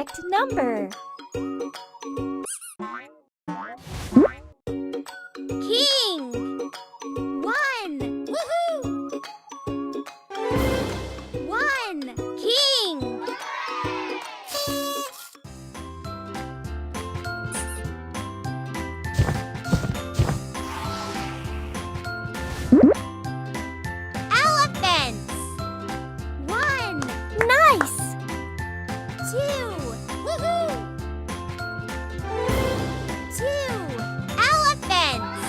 correct number. King! 1! Woohoo! 1! King! Elephants! 1! Nice! 2! Woohoo! 2! Elephants!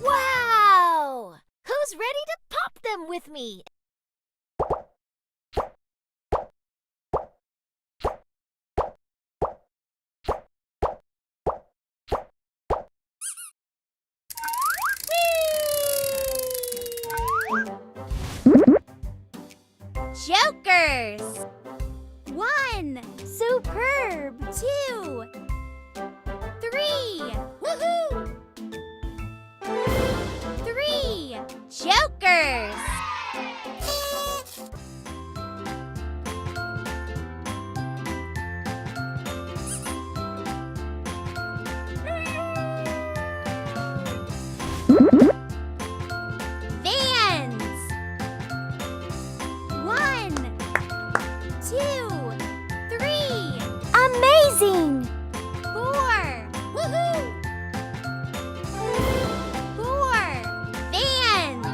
Wow! Who's ready to pop them with me? Jokers! 1! Superb! 2! 3! Woohoo! 3! Jokers! Vans! 1! 2! 3! Amazing! 4! Woohoo! 4! Vans!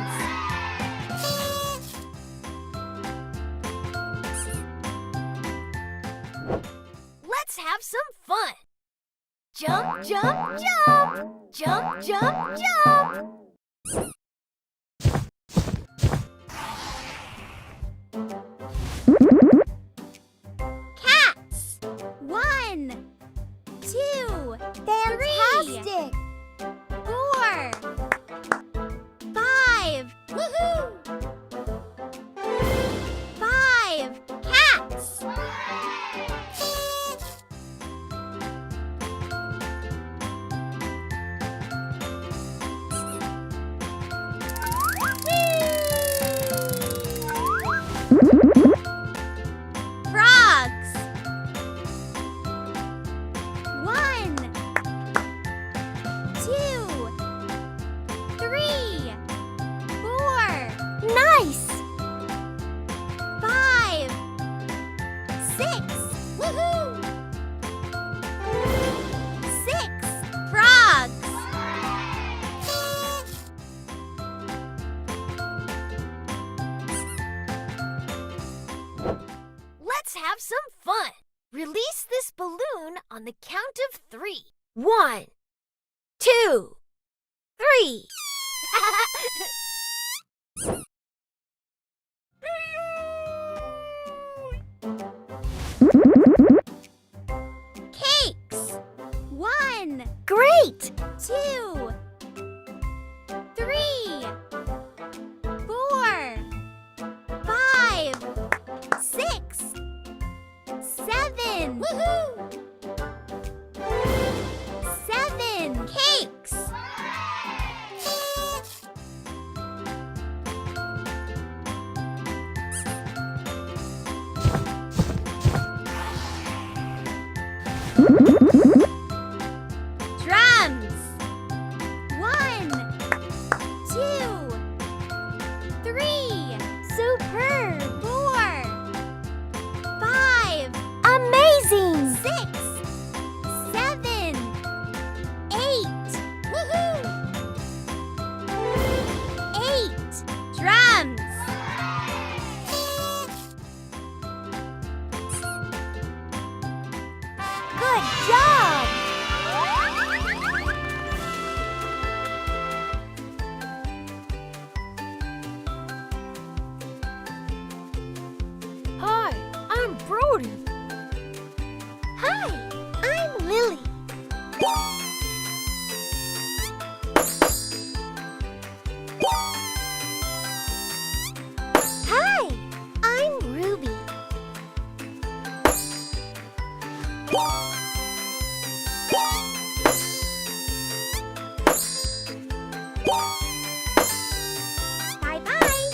Let's have some fun! Jump, jump, jump! Jump, jump, jump! Cats! 1! 2! Fantastic! 4! 5! Woohoo! 5! Cats! Frogs! 1! 2! 3! 4! Nice! 5! 6! Woohoo! 6! Frogs! Let's have some fun! Release this balloon on the count of 3. 1, 2, 3. Cakes! 1, Great! 2, 3, 4, 5, 6, 7. Woohoo! 7 cakes! Drums! 1, 2, 3, Superb! 4, 5, Amazing! 6, 7, 8. Woohoo! 8 drums! Good job! Hi, I'm Brody. Hi, I'm Lily. Hi, I'm Ruby. Bye-bye.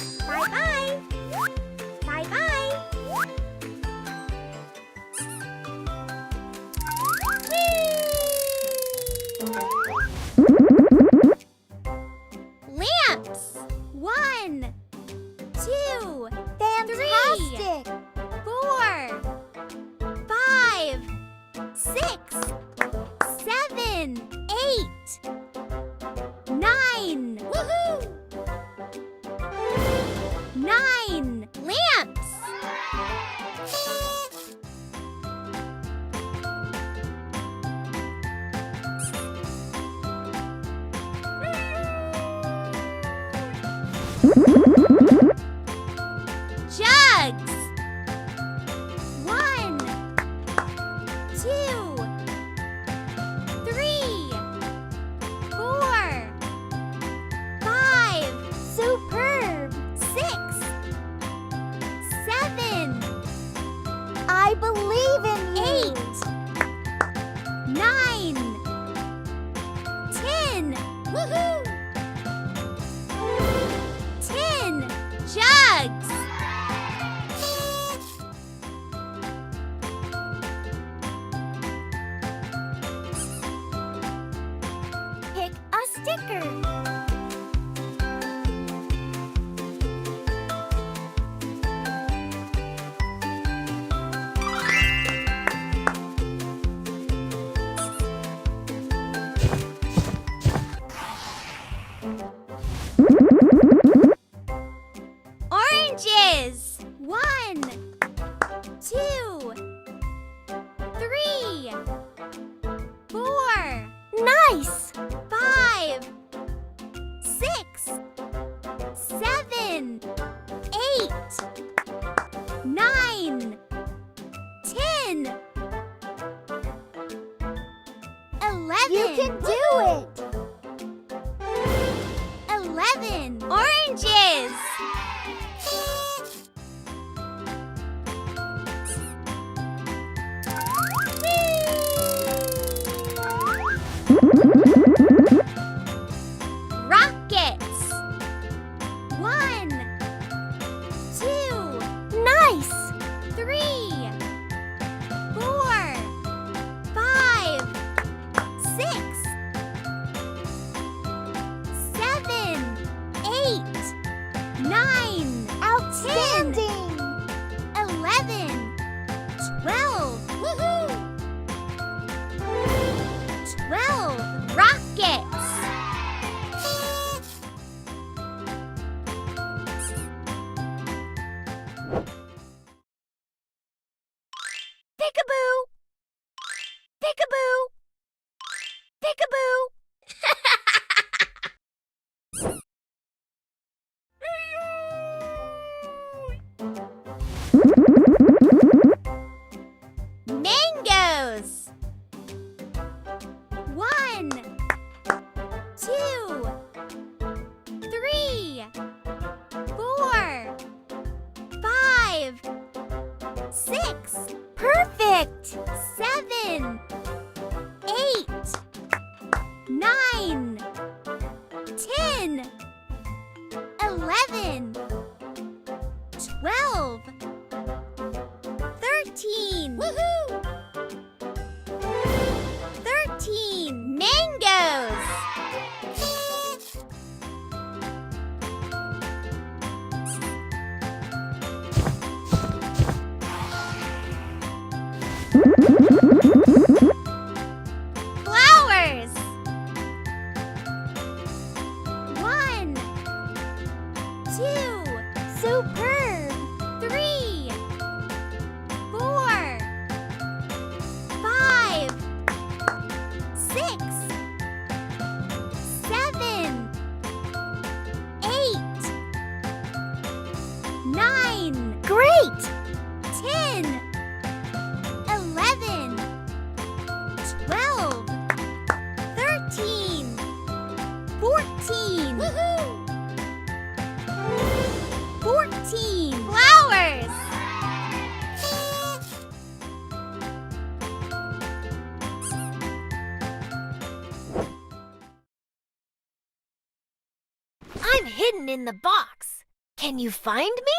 You can do it! 11 oranges. Rockets. 1, 2, Nice! 3, 4, 5, 6, 7, 8, 9, Outstanding! 11, 12. Woohoo! 12 rockets. Peekaboo! Peekaboo! Peekaboo! Mangoes! 1, 2, 3, 4, 5, 6, Perfect! 7, 8, 9, 10, 11, 12, 13. Woohoo! 13 mangoes. Flowers. 1, 2, Superb! 3, 4, 5, 6, 7, 8, 9, Great! 10, 11, 12, 13, 14. Woohoo! 14 flowers. I'm hidden in the box. Can you find me?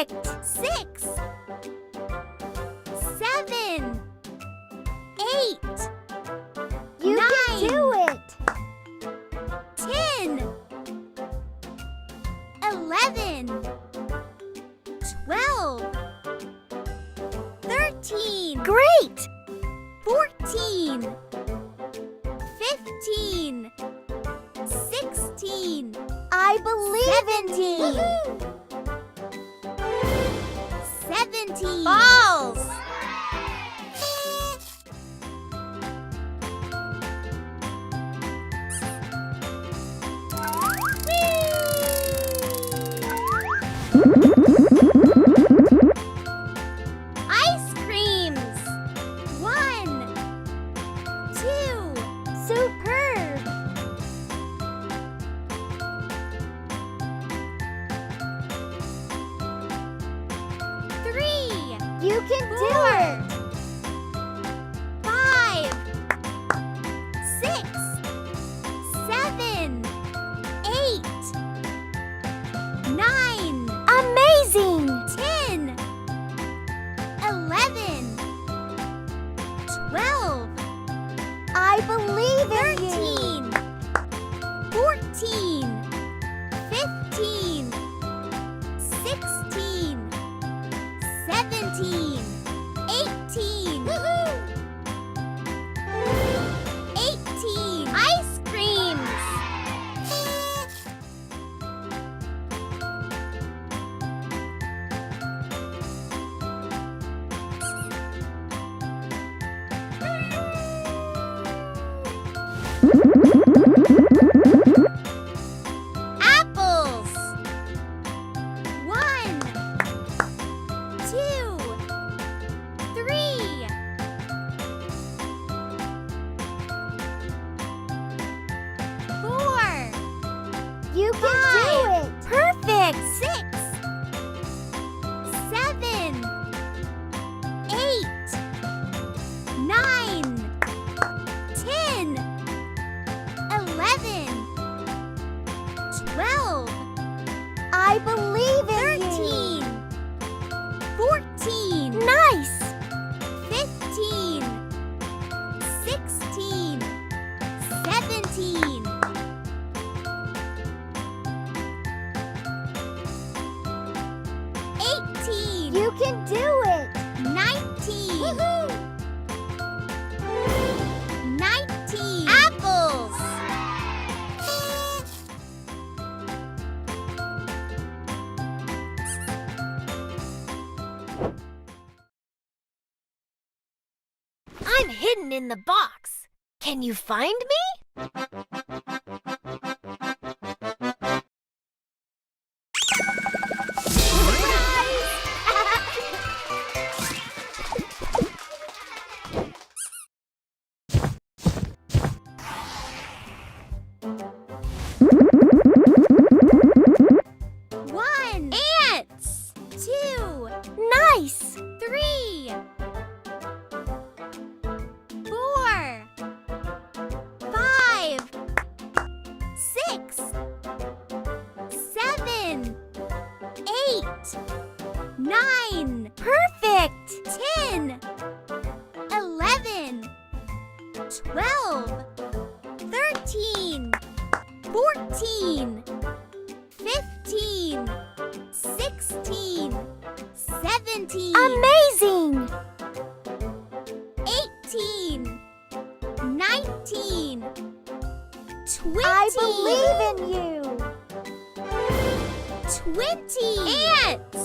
Perfect! 6, 7, 8, You 9, can do it! 10, 11, 12, 13, Great! 14, 15, 16, I believe in you! 17. Balls! Ice creams. 1, 2, Superb! 3, You can do 4, it! 5, 6, 7, 8, 9, Amazing! 10, 11, 12, I believe in you! 13, 14, 15, 16, 17, 18. 18 ice creams. Apples. 1, 2, 3, 4, You can do it! Perfect! 6, 7, 8, 9, 10, 11, 12, I believe in 13, 14, Nice! 15, 16, 17, 18, You can do it! 19, 19 apples. I'm hidden in the box. Can you find me? One. Ants. 2, Nice! 3, 4, 5, 6, 7, 8, 9, Perfect! 10, 11, 12, 13, 14, 15, 16, 17, Amazing! 18, 19, 20. I believe in you! 20 ants.